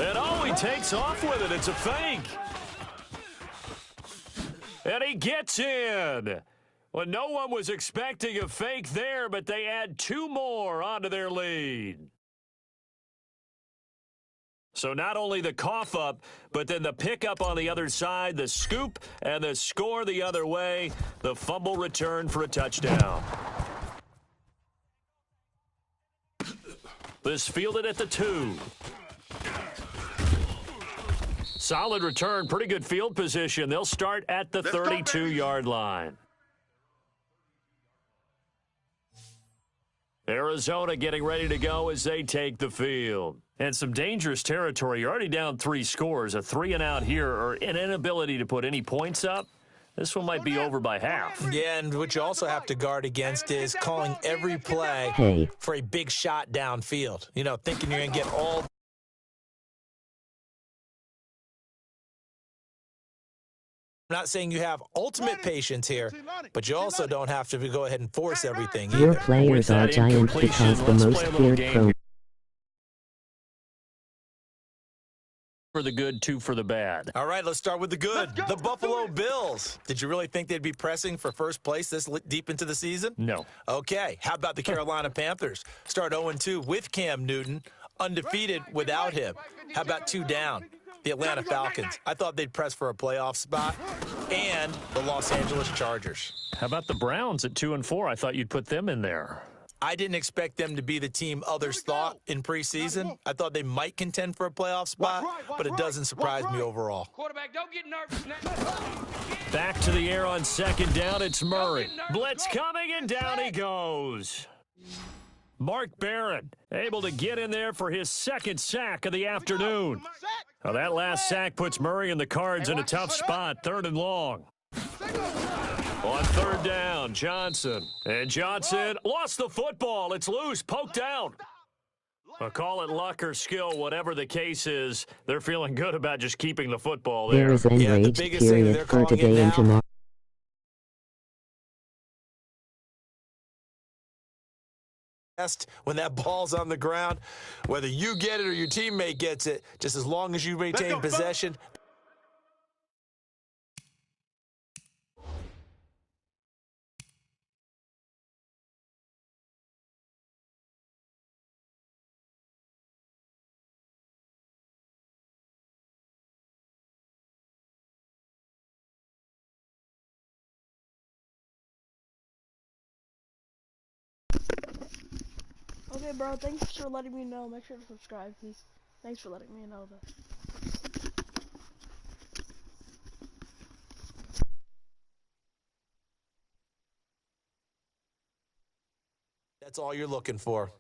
And oh, he takes off with it. It's a fake. And he gets in. Well, no one was expecting a fake there, but they add 2 more onto their lead. So not only the cough up, but then the pickup on the other side, the scoop, and the score the other way. The fumble return for a touchdown. This fielded at the 2. Solid return, pretty good field position. They'll start at the 32-yard line. Arizona getting ready to go as they take the field. And some dangerous territory. You're already down 3 scores. A 3-and-out here or an inability to put any points up. This one might be over by half. Yeah, and what you also have to guard against is calling every play for a big shot downfield. You know, thinking you're going to get all. I'm not saying you have ultimate patience here, but you also don't have to go ahead and force everything either. Your players are giant because the most feared pro. For the good, 2 for the bad. All right, let's start with the good. The Buffalo Bills. Did you really think they'd be pressing for first place this deep into the season? No. Okay, how about the Carolina Panthers? Start 0-2 with Cam Newton, undefeated without him. How about 2 down? The Atlanta Falcons. I thought they'd press for a playoff spot. And the Los Angeles Chargers. How about the Browns at 2-4? I thought you'd put them in there. I didn't expect them to be the team others thought in preseason. I thought they might contend for a playoff spot, but it doesn't surprise me overall. Quarterback, don't get nervous now. Back to the air on 2nd down. It's Murray. Blitz coming, and down he goes. Mark Barron able to get in there for his 2nd sack of the afternoon. Now that last sack puts Murray and the Cards in a tough spot, 3rd and long. On 3rd down, Johnson. And Johnson lost the football. It's loose, poked out. Well, call it luck or skill, whatever the case is. They're feeling good about just keeping the football there. There is an enraged period for today and tomorrow. When that ball's on the ground, whether you get it or your teammate gets it, just as long as you maintain possession. Okay, bro, thanks for letting me know. Make sure to subscribe, please. Thanks for letting me know that. That's all you're looking for.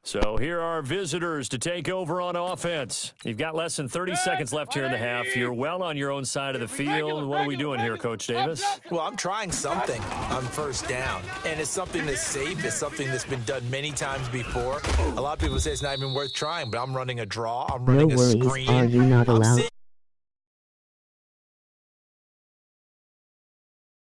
So here are our visitors to take over on offense. You've got less than 30 seconds left here in the half. You're well on your own side of the field. What are we doing here, Coach Davis? Well, I'm trying something on 1st down, and it's something that's safe. It's something that's been done many times before. A lot of people say it's not even worth trying, but I'm running a draw. I'm running a screen. Are you not allowed?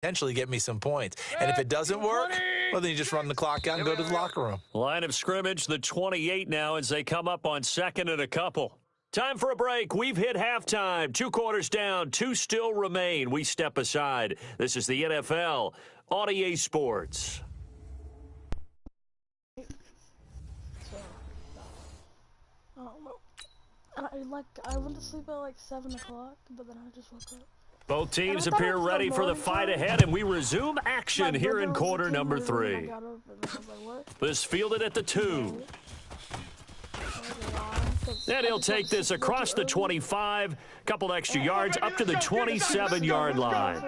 Potentially get me some points. And if it doesn't work, well, then you just run the clock out and go to the locker room. Line of scrimmage, the 28 now as they come up on 2nd and a couple. Time for a break. We've hit halftime. 2 quarters down, 2 still remain. We step aside. This is the NFL on EA Sports. I went to sleep at like 7 o'clock, but then I just woke up. Both teams appear ready for the fight ahead, and we resume action here in quarter number 3. This fielded at the 2. And he'll take this across the 25, couple extra yards up to the 27-yard line.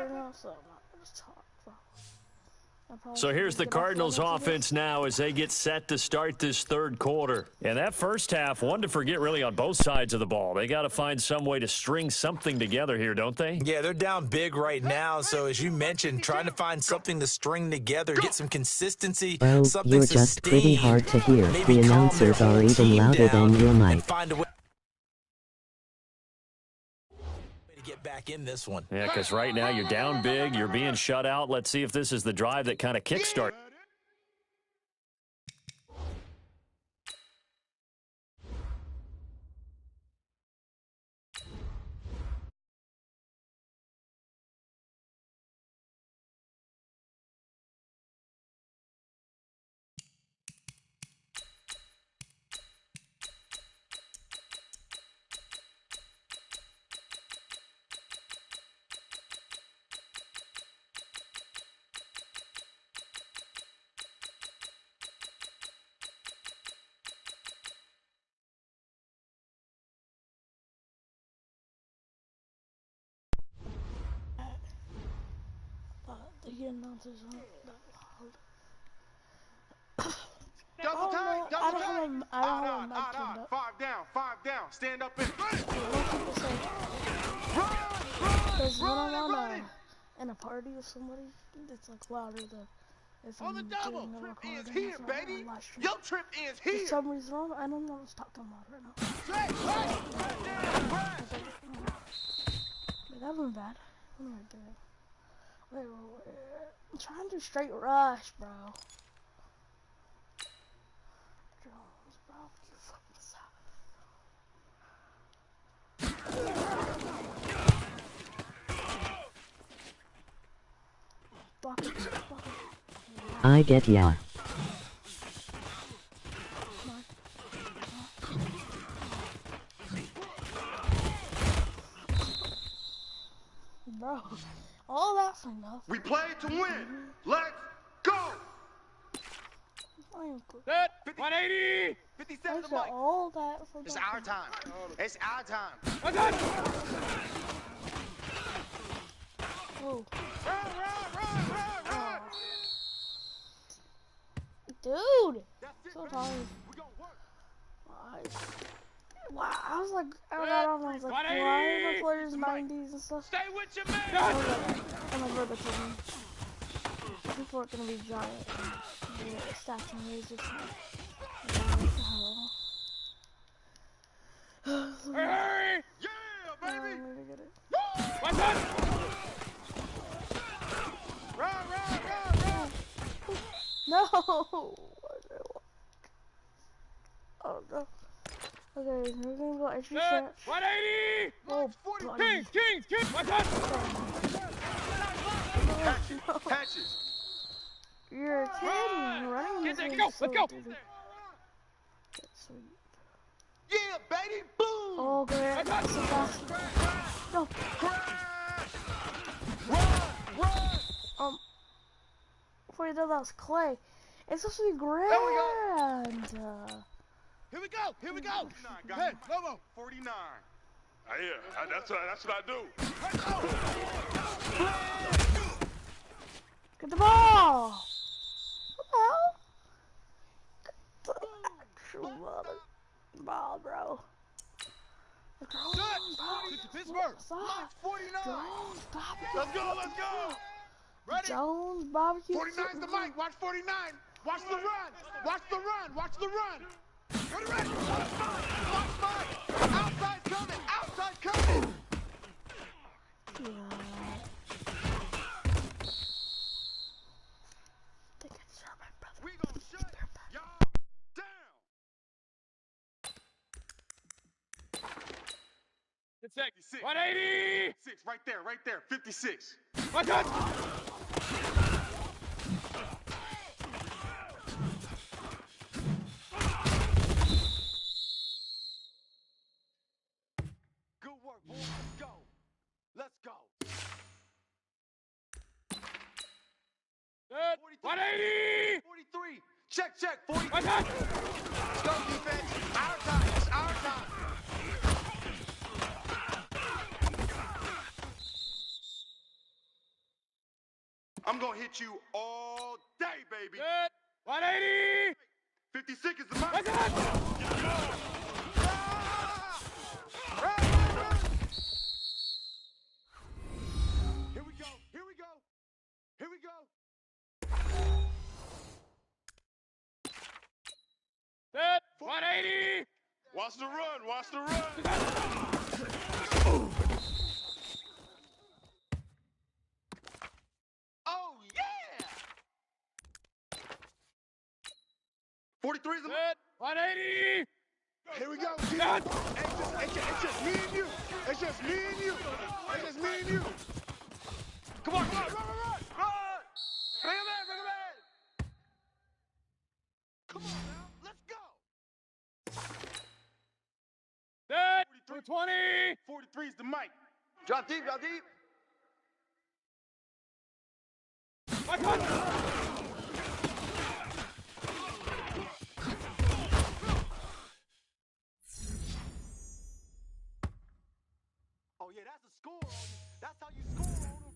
So here's the Cardinals offense now as they get set to start this 3rd quarter. And that first half, one to forget really on both sides of the ball. They got to find some way to string something together here, don't they? Yeah, they're down big right now. So as you mentioned, trying to find something to string together, get some consistency. Well, you're just pretty hard to hear. The announcers are even louder than your mic. Back in this one. Yeah, because right now you're down big. You're being shut out. Let's see if this is the drive that kind of kickstart. The announcers aren't that loud. Double time, I don't have a mic turned up. 5 down, stand up and Most people say because when I'm in a party with somebody, it's like louder than if on the I'm double. doing a Trip recording. ends here, It's not baby. on live stream. Your trip ends here. For some reason, I don't know what's talking loud right now. Wait, that wasn't bad. What am I doing? Wait. I'm trying to do straight rush, bro. Jones, bro, you fucking suck. Block it. I get ya. Bro, all that for nothing. We played to win. Let's go. Set. 180. 57 to I Mike. all that for It's nothing. our time. It's our time. Oh. Run. Dude! That's it, So baby. tired. We gonna work. Wow, I was like, I got on, I was like, why are the players 90s and stuff? Stay with your man. And my brother told me, people are gonna be giant and the stats and lasers. Hurry. Yeah, I'm baby. gonna get it. What's up? Run. No! Oh no. Okay, we're gonna go extra Set. stretch. 180. Oh, buddy. Kings. What's up? Patches. You're a kid and running Get this there, is go, so let's go. dizzy. Sweet. Yeah, baby. Boom. Oh, great. So fast. No. Run. Before you know that was Clay. It's supposed to be grand. There we Here we go. Hey, Lobo. 49. Yeah, that's what I do. Get the ball. What the hell? Get the actual ball, bro. Pittsburgh. Stop. 49. Jones, barbecue. Let's go. Ready? Jones, barbecue. 49's the mic. Watch 49. Watch the run. Watch the run. Ready? Watch mine. Outside coming. Yeah. Think I saw my brother. We gon' shut y'all down. Get set. 180. 6 right there. 56. What's up? Good work, boys. Let's go. Set. 180. 43. Check. 43. What's up? Let's go, defense. Our time. It's our time. I'm gonna hit you all day, baby. Set. 180. 56 is the mic. What's up? Run. Here we go. Set. 180. Watch the run. Oh, yeah. 43 is the mic. Set. 180. Here we go. Set. It's just me and you. Come on. Run. Bring him in. Come on now. Let's go. Set. 220. 43 is the mic. Drop deep. What's up? Oh, yeah, that's a score on you. That's how you score on them.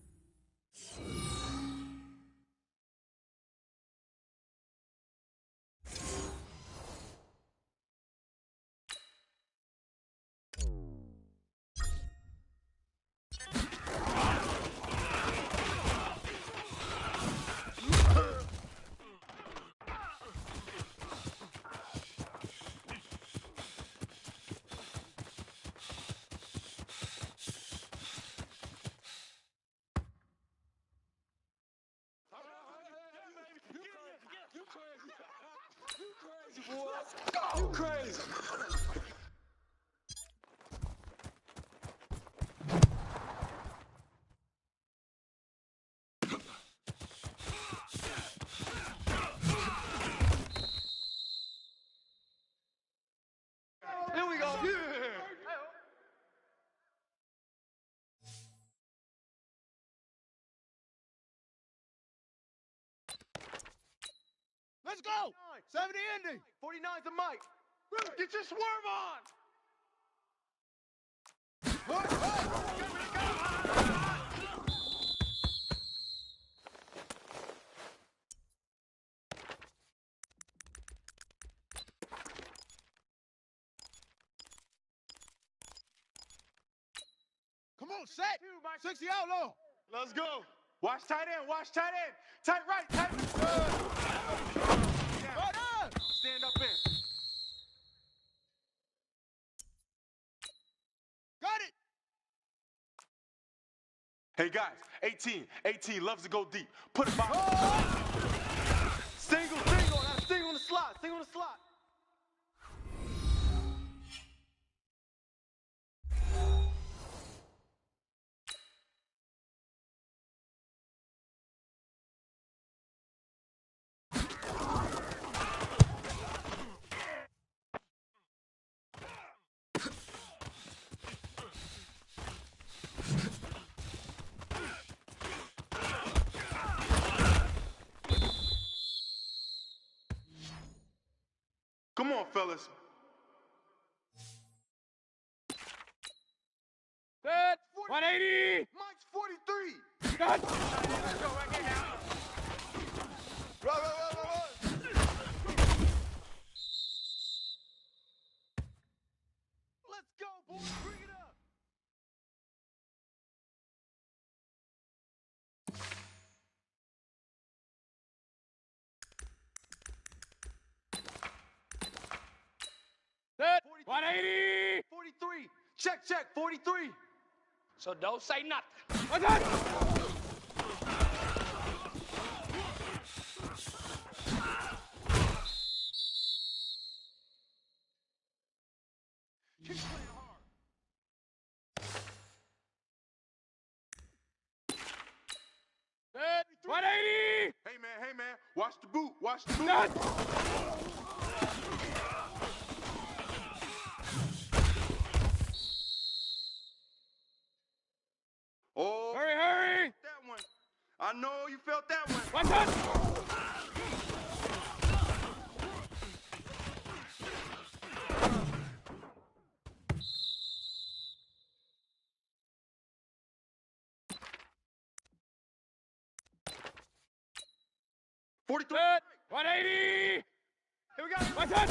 Let's go. You crazy. Here we go. Yeah. Let's go. 70 Indy. 49's the mic. Get your swerve on. Come on, set. 60 outlaw. Let's go. Watch tight end. Watch tight end. Tight right. Tight. Stand up in. Got it. Hey guys, 18 loves to go deep. Put it behind. Single. That's single on the slot. Single on the slot. Come on, fellas. Set. 180. Mike's 43. Cut. Let's go right here now. Run. Let's go, boys. Bring it up. Set. 180. 43. Check. 43. So don't say nothing. What's that? Keep playing hard. Set. 180. Hey man. Watch the boot. Cut. Oh, Hurry. that one. I know you felt that one. What's that? Set. 180. Here we go. What's that?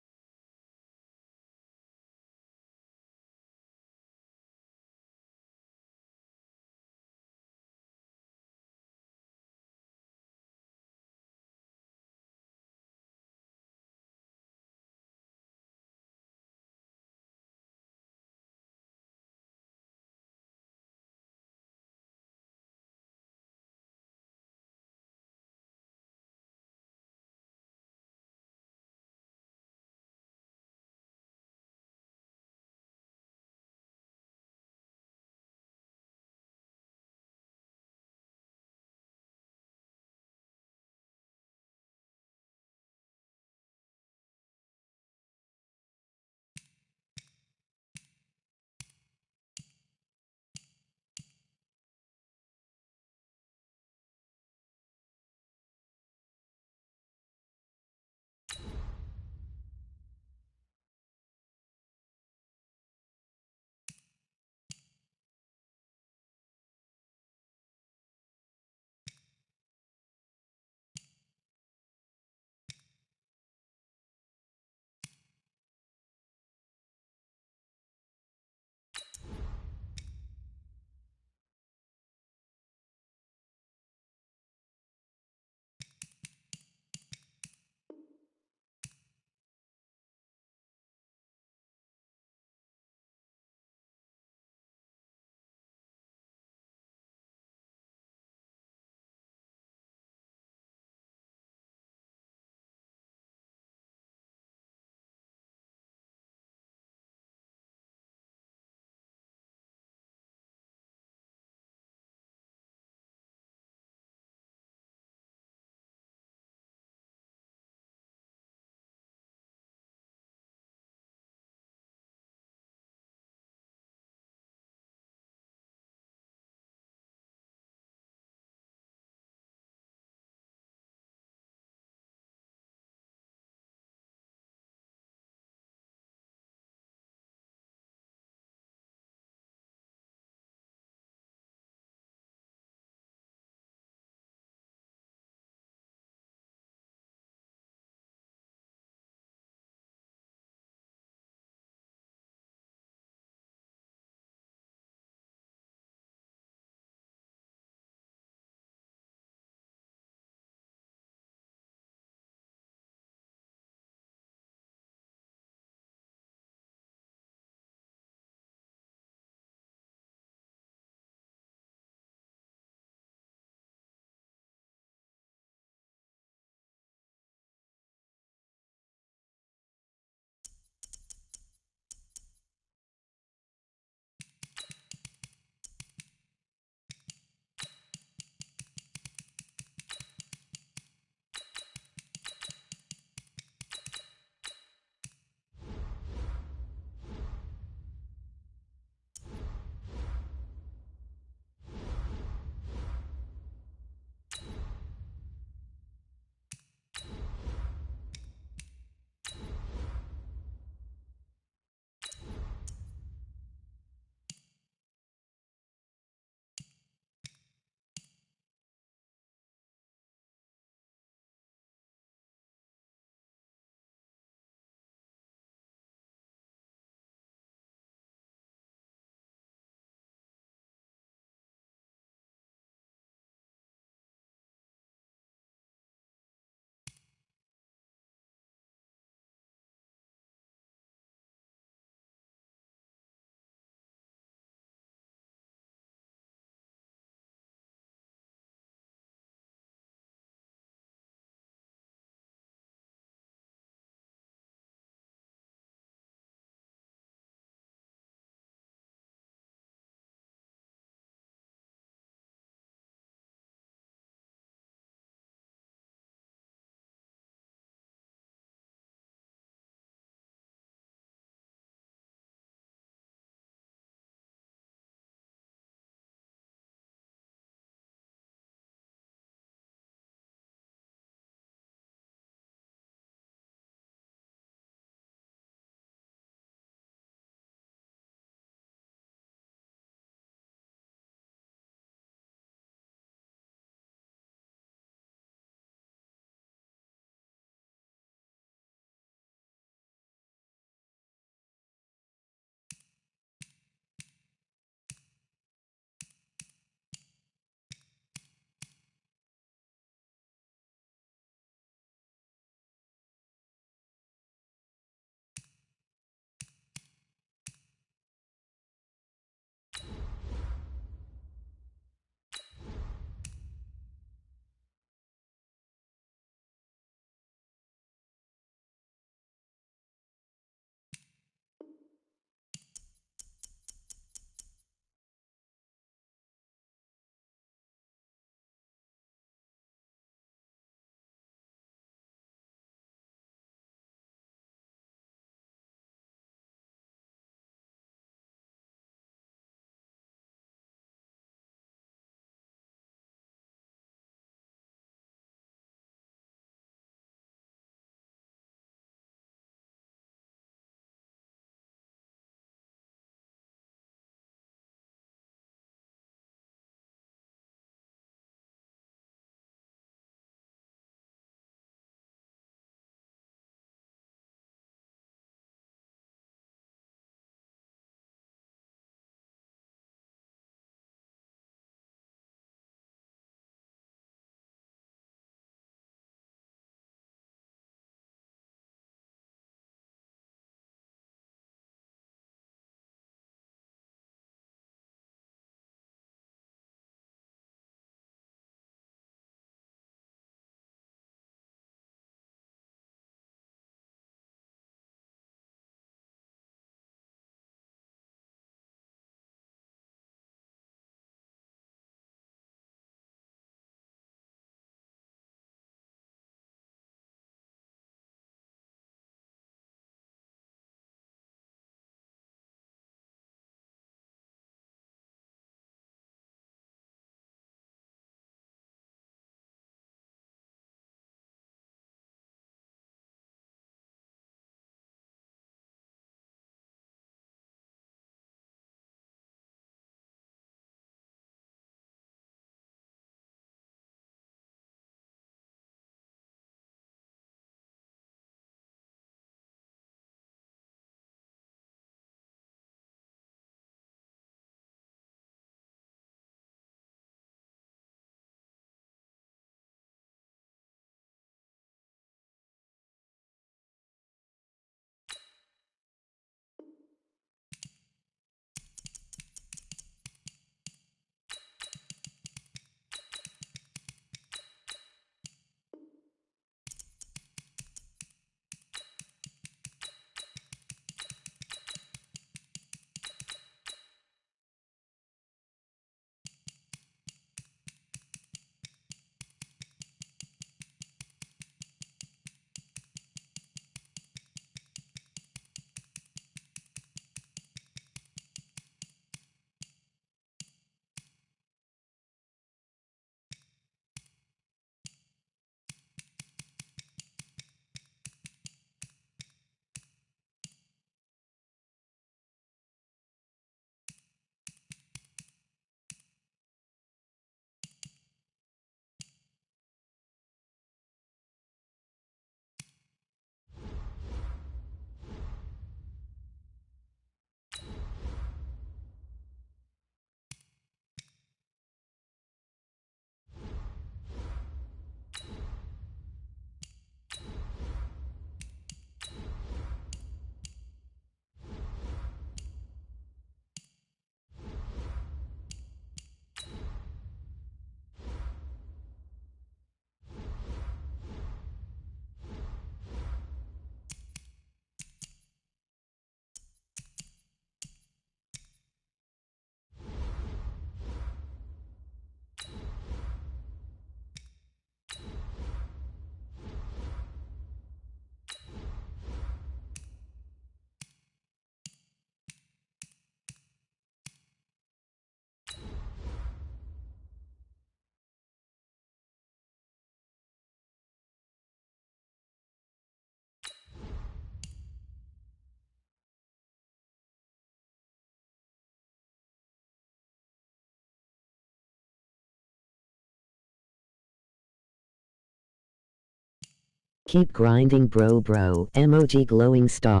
Keep grinding bro. Emoji glowing star.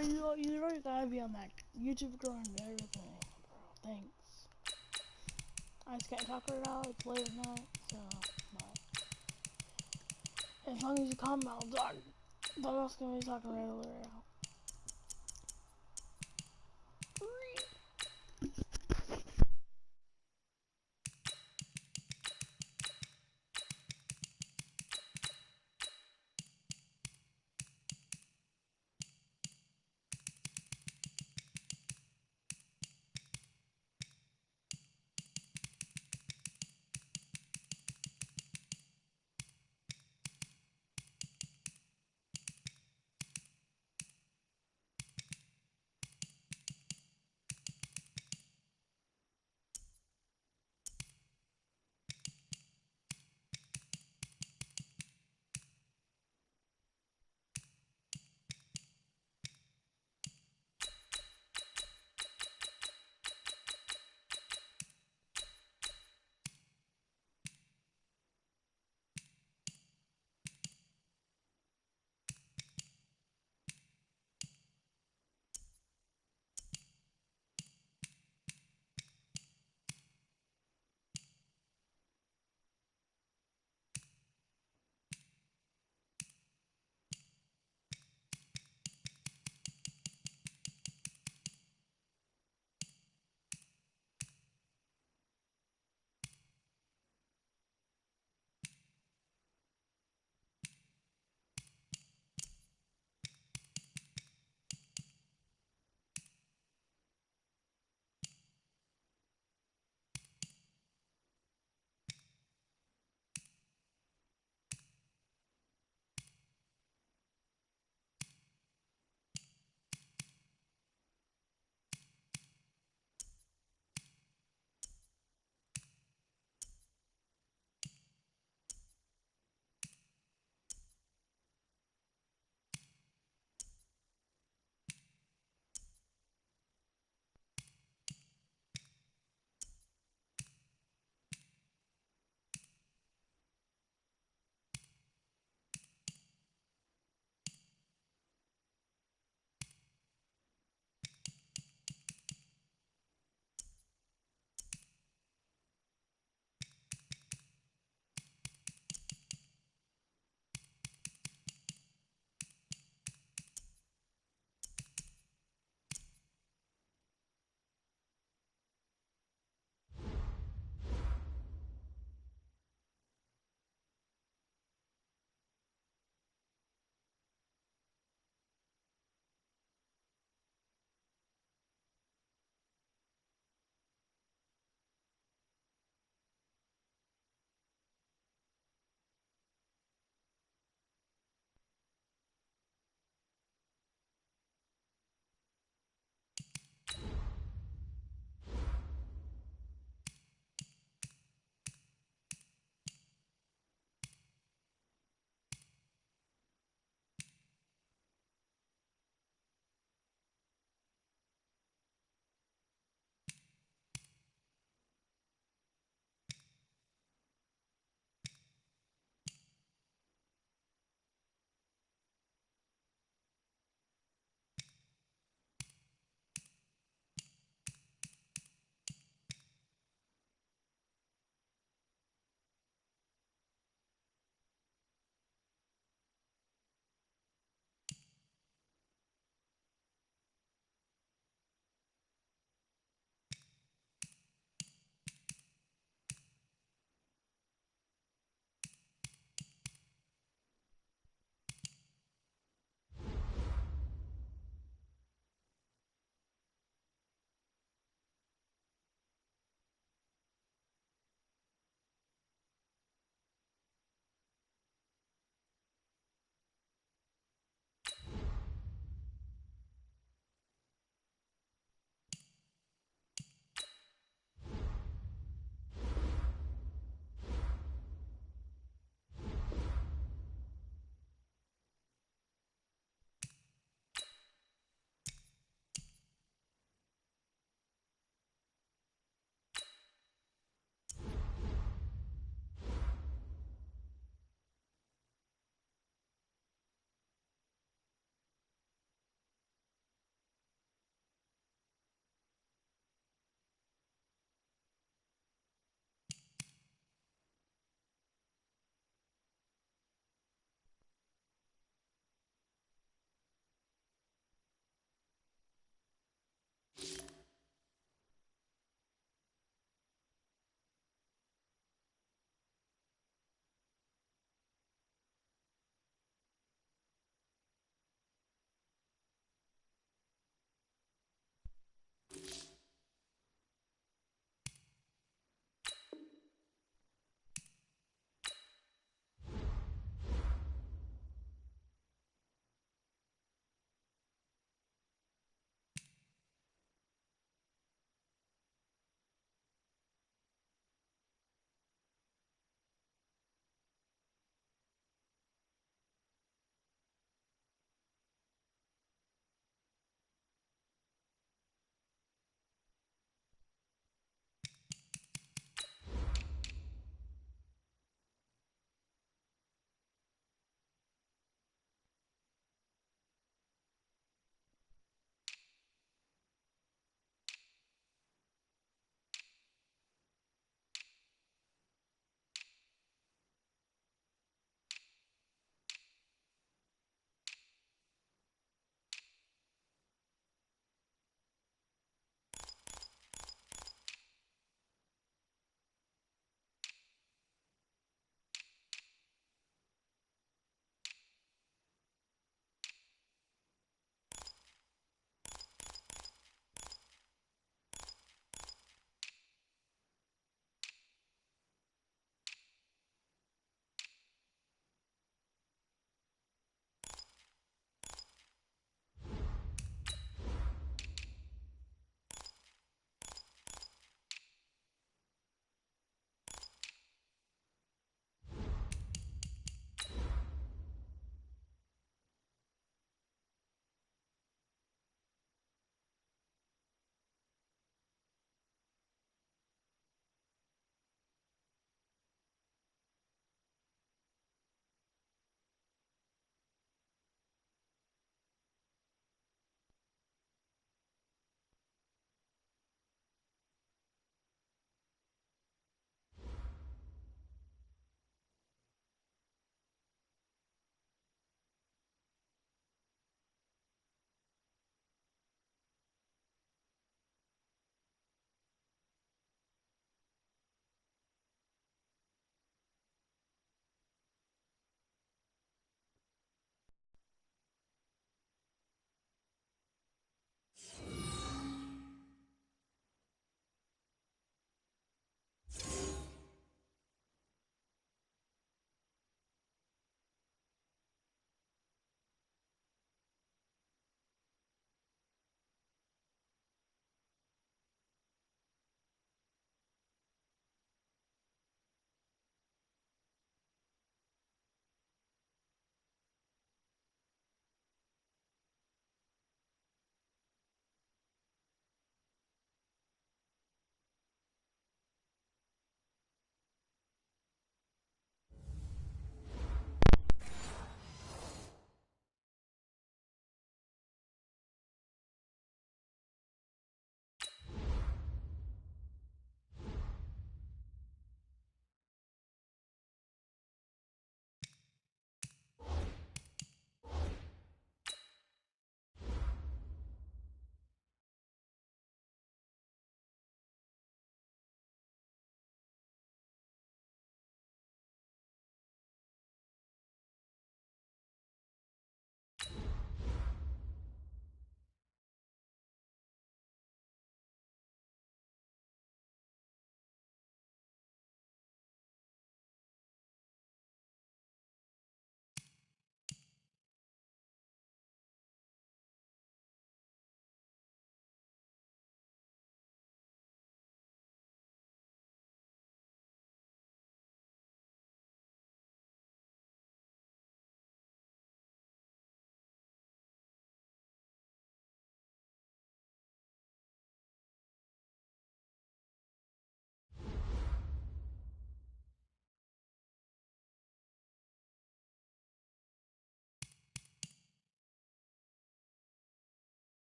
You really gotta be on that YouTube grind and everything, bro. Thanks. I just can't talk right now. It's late at night, so. But as long as you comment, I'll talk. I'm also gonna be talking regular now.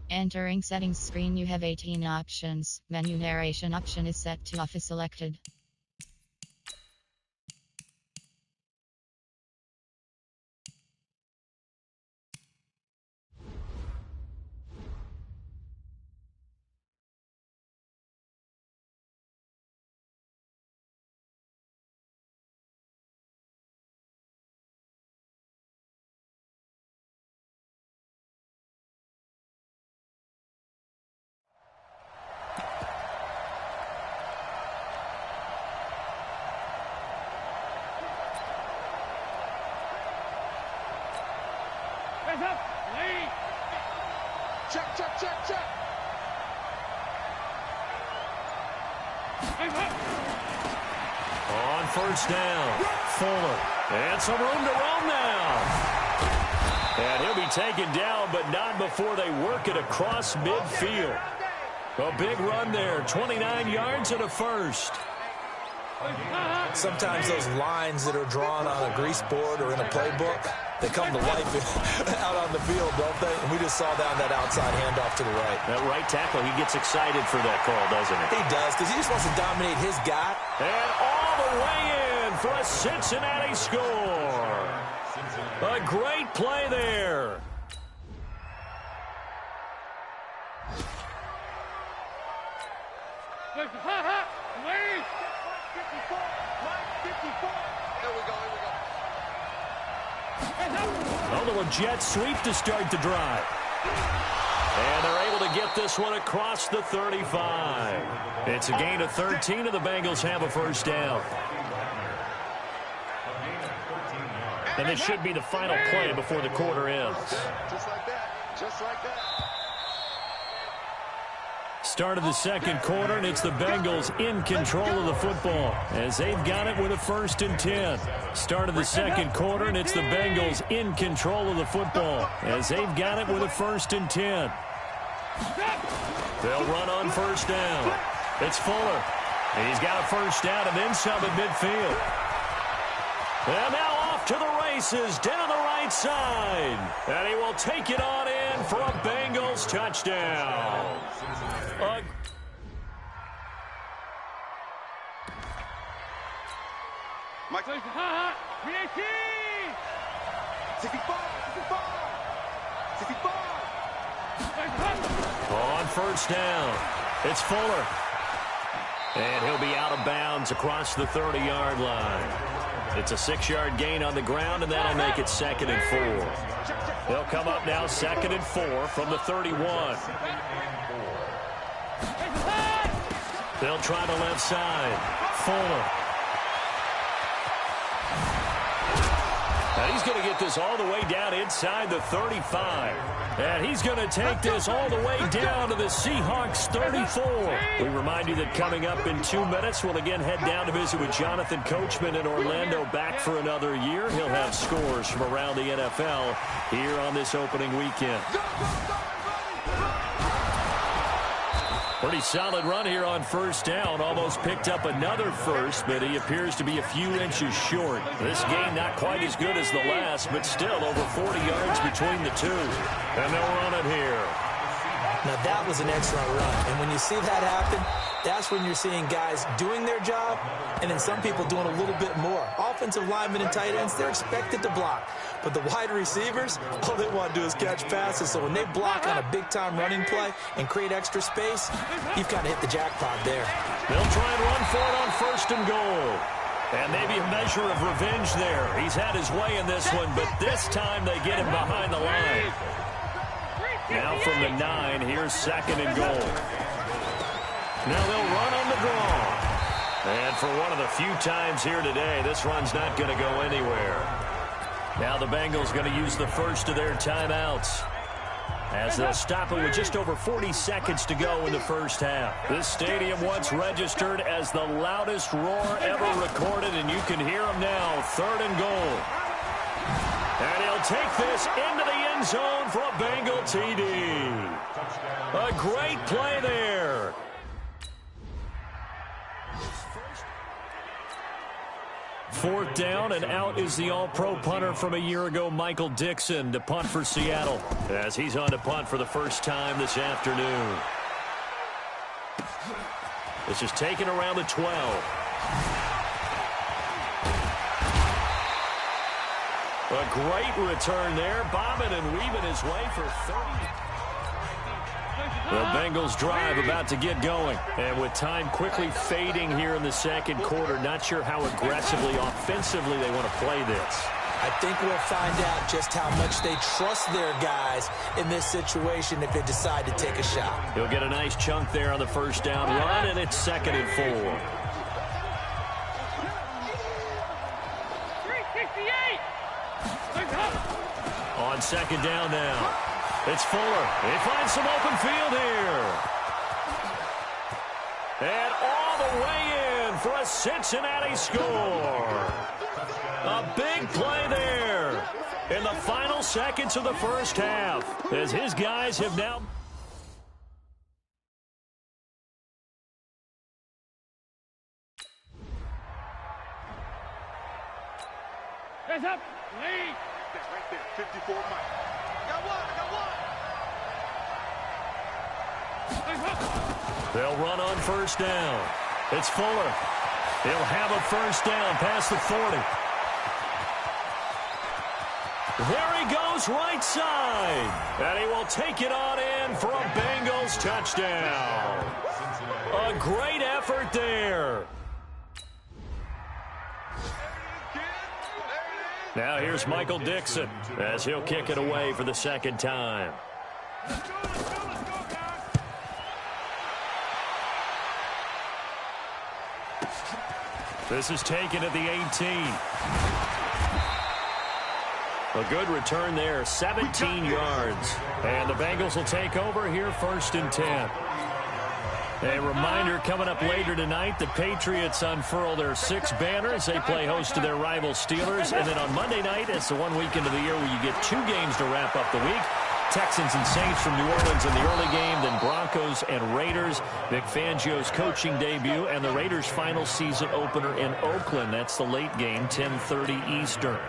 Entering settings screen, you have 18 options. Menu narration option is set to off is selected. Hands up. Lead. Check, check, check, check. Hands up. On first down, Fuller. And some room to roam now. And he'll be taken down, but not before they work it across midfield. A big run there, 29 yards and a first. Sometimes those lines that are drawn on a grease board or in a playbook, they come to life out on the field, don't they? And we just saw down that outside handoff to the right. That right tackle, he gets excited for that call, doesn't he? He does, because he just wants to dominate his guy. And all the way in for a Cincinnati score. A great play there. Lead. Lead. 54. Mike, 54. Here we go, here we go. Hands up. A little jet sweep to start the drive. And they're able to get this one across the 35. It's a gain of 13, and the Bengals have a first down. And this should be the final play before the quarter ends. Just like that. Just like that. Start of the second quarter, and it's the Bengals in control of the football as they've got it with a 1st and 10. Start of the second quarter, and it's the Bengals in control of the football as they've got it with a 1st and 10. They'll run on first down. It's Fuller. He's got a first down and then some at midfield. And now off to the races down the right side. And he will take it on in for a Bengals touchdown. Mike. 65. 65. 65. On first down, it's Fuller. And he'll be out of bounds across the 30-yard line. It's a 6-yard gain on the ground, and that'll make it 2nd and 4. They'll come up now 2nd and 4 from the 31. They'll try the left side. Fuller. And he's going to get this all the way down inside the 35. And he's going to take this all the way down to the Seahawks 34. We remind you that coming up in 2 minutes, we'll again head down to visit with Jonathan Coachman in Orlando, back for another year. He'll have scores from around the NFL here on this opening weekend. Pretty solid run here on first down. Almost picked up another first, but he appears to be a few inches short. This game not quite as good as the last, but still over 40 yards between the two. And they'll run it here. Now, that was an excellent run. And when you see that happen, that's when you're seeing guys doing their job and then some people doing a little bit more. Offensive linemen and tight ends, they're expected to block. But the wide receivers, all they want to do is catch passes. So when they block on a big-time running play and create extra space, you've kind of hit the jackpot there. They'll try and run for it on 1st and goal. And maybe a measure of revenge there. He's had his way in this one, but this time they get him behind the line. Now from the 9, here's 2nd and goal. Now they'll run on the draw. And for one of the few times here today, this run's not going to go anywhere. Now the Bengals going to use the first of their timeouts as they'll stop it with just over 40 seconds to go in the first half. This stadium once registered as the loudest roar ever recorded, and you can hear them now. 3rd and goal. And he'll take this into the end zone for a Bengal TD. A great play 4th down, and out is the all-pro punter from a year ago, Michael Dixon, to punt for Seattle, as he's on to punt for the first time this afternoon. This is taken around the 12. A great return there, bobbing and weaving his way for 30. The Bengals drive about to get going. And with time quickly fading here in the second quarter, not sure how aggressively, offensively they want to play this. I think we'll find out just how much they trust their guys in this situation if they decide to take a shot. He'll get a nice chunk there on the first down run, and it's 2nd and 4. 368. On 2nd down now. It's Fuller. He finds some open field here. And all the way in for a Cincinnati score. A big play there in the final seconds of the first half, as his guys have now... Hands up. Lead. That's right there. 54 Mike. Got one. They'll run on first down. It's Fuller. He'll have a first down past the 40. There he goes, right side. And he will take it on in for a Bengals touchdown. A great effort there. Now here's Michael Dixon as he'll kick it away for the second time. This is taken at the 18. A good return there, 17 yards. And the Bengals will take over here 1st and 10. A reminder coming up later tonight, the Patriots unfurl their 6 banners. They play host to their rival Steelers. And then on Monday night, it's the one weekend of the year where you get 2 games to wrap up the week. Texans and Saints from New Orleans in the early game, then Broncos and Raiders. Vic Fangio's coaching debut, and the Raiders' final season opener in Oakland. That's the late game, 10:30 Eastern.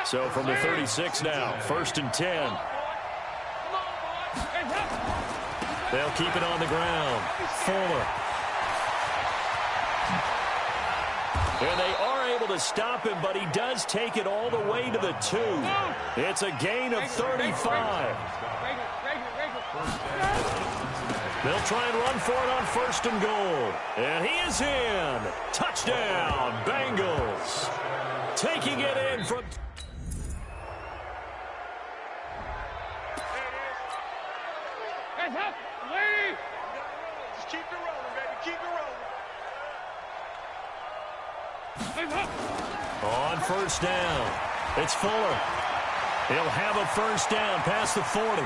So from the 36 now, 1st and 10. They'll keep it on the ground. Fuller. And they are able to stop him, but he does take it all the way to the 2. It's a gain of 35. They'll try and run for it on 1st and goal. And he is in. Touchdown, Bengals. Taking it in from... Hands up. Lead. Just keep it rolling, baby. Keep it rolling. On first down, it's Fuller. He'll have a first down past the 40.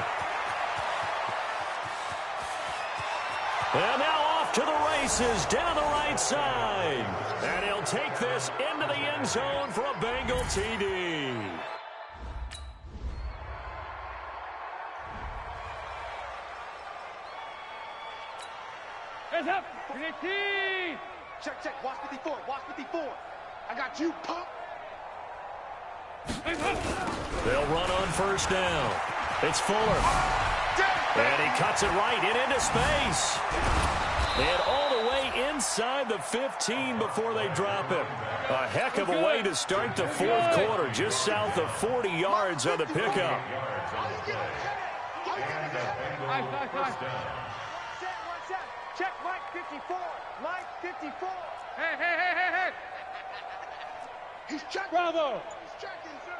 And now off to the races down the right side. And he'll take this into the end zone for a Bengal TD. Hands up. 15. Check. Watch 54. Watch 54. I got you, pump. They'll run on first down. It's Fuller. And he cuts it right into space. And all the way inside the 15 before they drop him. A heck of a way to start the 4th quarter, just south of 40 yards on the pickup. Check Mike 54. Mike 54. Hey. He's checking. Bravo. He's checking, sir.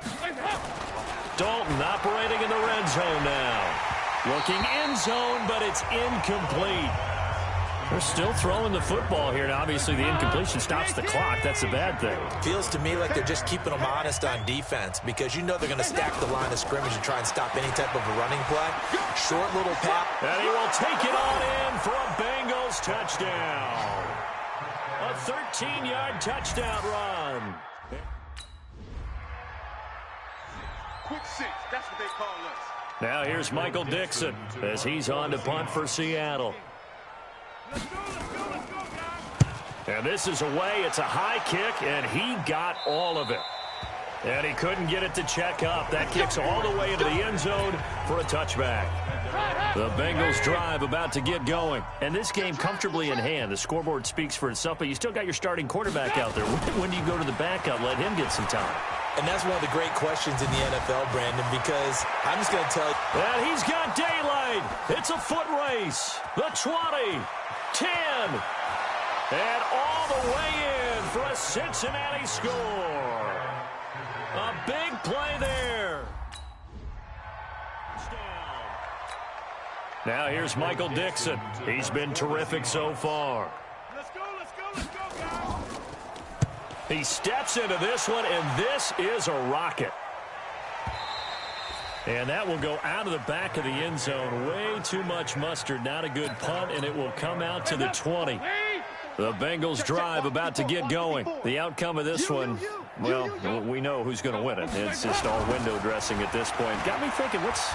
Dalton operating in the red zone now. Looking end zone, but it's incomplete. They're still throwing the football here, and obviously the incompletion stops the clock. That's a bad thing. Feels to me like they're just keeping them honest on defense because you know they're going to stack the line of scrimmage and try and stop any type of a running play. Short little pass. And he will take it on in for a Bengals touchdown. A 13-yard touchdown run. Quick 6. That's what they call us. Now here's Michael Dixon as he's on to punt for Seattle. Let's go, guys. And And this is away. It's a high kick, and he got all of it. And he couldn't get it to check up. That kicks all the way into the end zone for a touchback. The Bengals drive about to get going. And this game comfortably in hand. The scoreboard speaks for itself, but you still got your starting quarterback out there. When do you go to the backup? Let him get some time. And that's one of the great questions in the NFL, Brandon, because I'm just going to tell you. And he's got daylight. It's a foot race. The 20, 10, and all the way in for a Cincinnati score. A big play there. Now here's Michael Dixon. He's been terrific so far. Let's go, guys. He steps into this one, and this is a rocket. And that will go out of the back of the end zone. Way too much mustard. Not a good punt, and it will come out to the 20. The Bengals drive about to get going. The outcome of this one, well, we know who's going to win it. It's just all window dressing at this point. Got me thinking, what's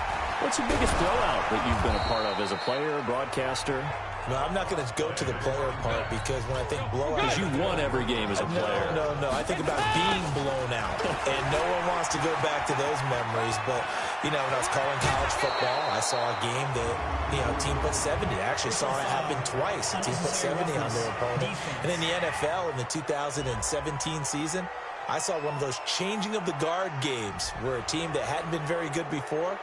the biggest blowout that you've been a part of as a player, broadcaster? No, I'm not going to go to the player part because when I think blowout... Because you won every game as a player. No. I think about being blown out. And no one wants to go back to those memories. But, you know, when I was calling college football, I saw a game that, you know, a team put 70. I actually saw it happen twice. A team put 70 on their opponent. And in the NFL, in the 2017 season, I saw one of those changing of the guard games where a team that hadn't been very good before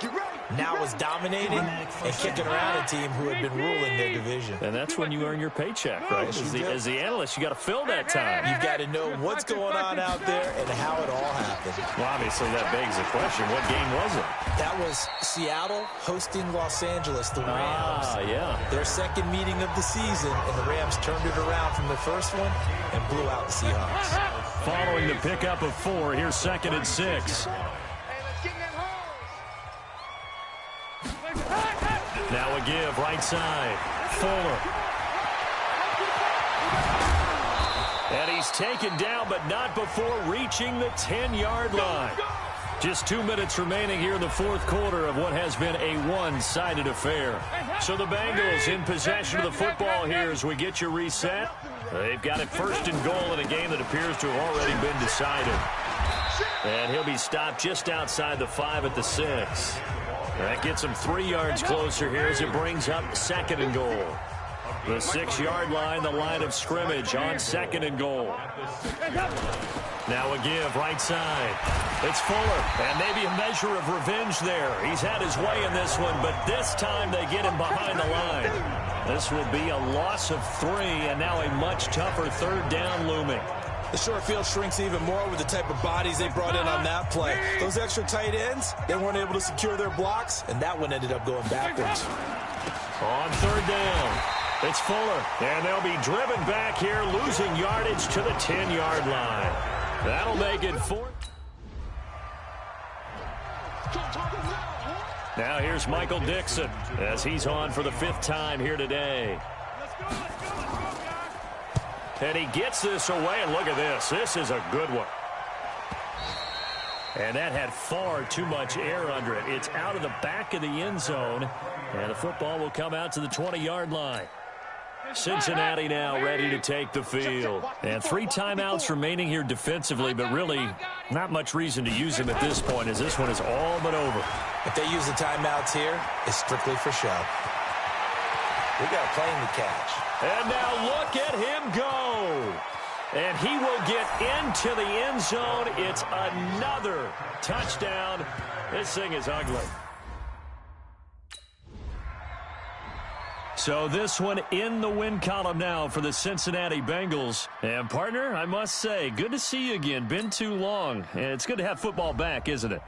now was dominating and kicking around a team who had been ruling their division. And that's when you earn your paycheck, right? As the analyst, you got to fill that time. You've got to know what's going on out there and how it all happened. Well, obviously that begs the question, what game was it? That was Seattle hosting Los Angeles, the Rams. Yeah. Their second meeting of the season, and the Rams turned it around from the first one and blew out the Seahawks. Following the pickup of 4, here's 2nd and 6. Hey, let's get in that hole. Now a give, right side. Fuller. And he's taken down, but not before reaching the 10-yard line. Just 2 minutes remaining here in the fourth quarter of what has been a one-sided affair. So the Bengals in possession of the football here as we get your reset. They've got it 1st and goal in a game that appears to have already been decided. And he'll be stopped just outside the 5 at the 6. That gets him 3 yards closer here as it brings up 2nd and goal. The 6-yard line, the line of scrimmage on 2nd and goal. Now a give, right side. It's Fuller, and maybe a measure of revenge there. He's had his way in this one, but this time they get him behind the line. This will be a loss of 3, and now a much tougher 3rd down looming. The short field shrinks even more with the type of bodies they brought in on that play. Those extra tight ends, they weren't able to secure their blocks, and that one ended up going backwards. On 3rd down, it's Fuller, and they'll be driven back here, losing yardage to the 10-yard line. That'll make it 4. Now here's Michael Dixon as he's on for the 5th time here today. And he gets this away, and look at this. This is a good one. And that had far too much air under it. It's out of the back of the end zone, and the football will come out to the 20-yard line. Cincinnati now ready to take the field. And 3 timeouts remaining here defensively, but really not much reason to use them at this point as this one is all but over. If they use the timeouts here, it's strictly for show. We got a plane to catch. And now look at him go. And he will get into the end zone. It's another touchdown. This thing is ugly. So this one in the win column now for the Cincinnati Bengals. And, partner, I must say, good to see you again. Been too long. And it's good to have football back, isn't it?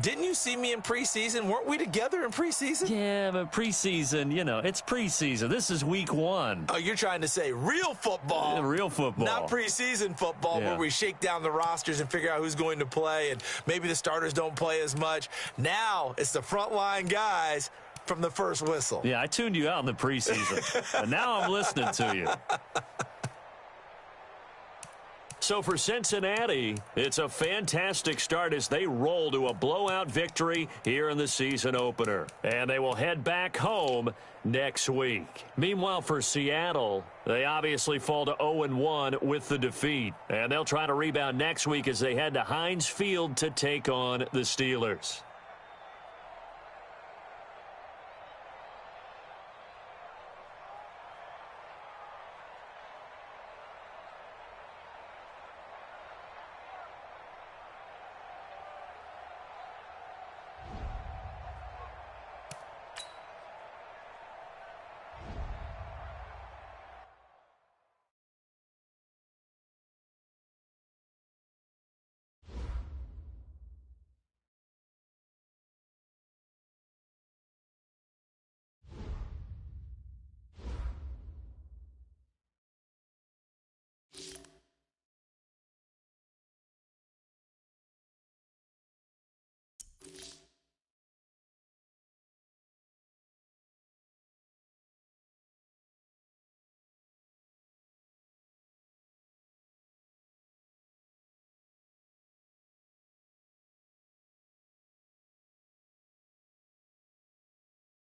Didn't you see me in preseason? Weren't we together in preseason? Yeah, but preseason, you know, it's preseason. This is week 1. Oh, you're trying to say real football. Yeah, real football. Not preseason football where we shake down the rosters and figure out who's going to play, and maybe the starters don't play as much. Now it's the frontline guys from the first whistle. Yeah, I tuned you out in the preseason, and now I'm listening to you. So for Cincinnati, it's a fantastic start as they roll to a blowout victory here in the season opener. And they will head back home next week. Meanwhile, for Seattle, they obviously fall to 0-1 with the defeat. And they'll try to rebound next week as they head to Heinz Field to take on the Steelers.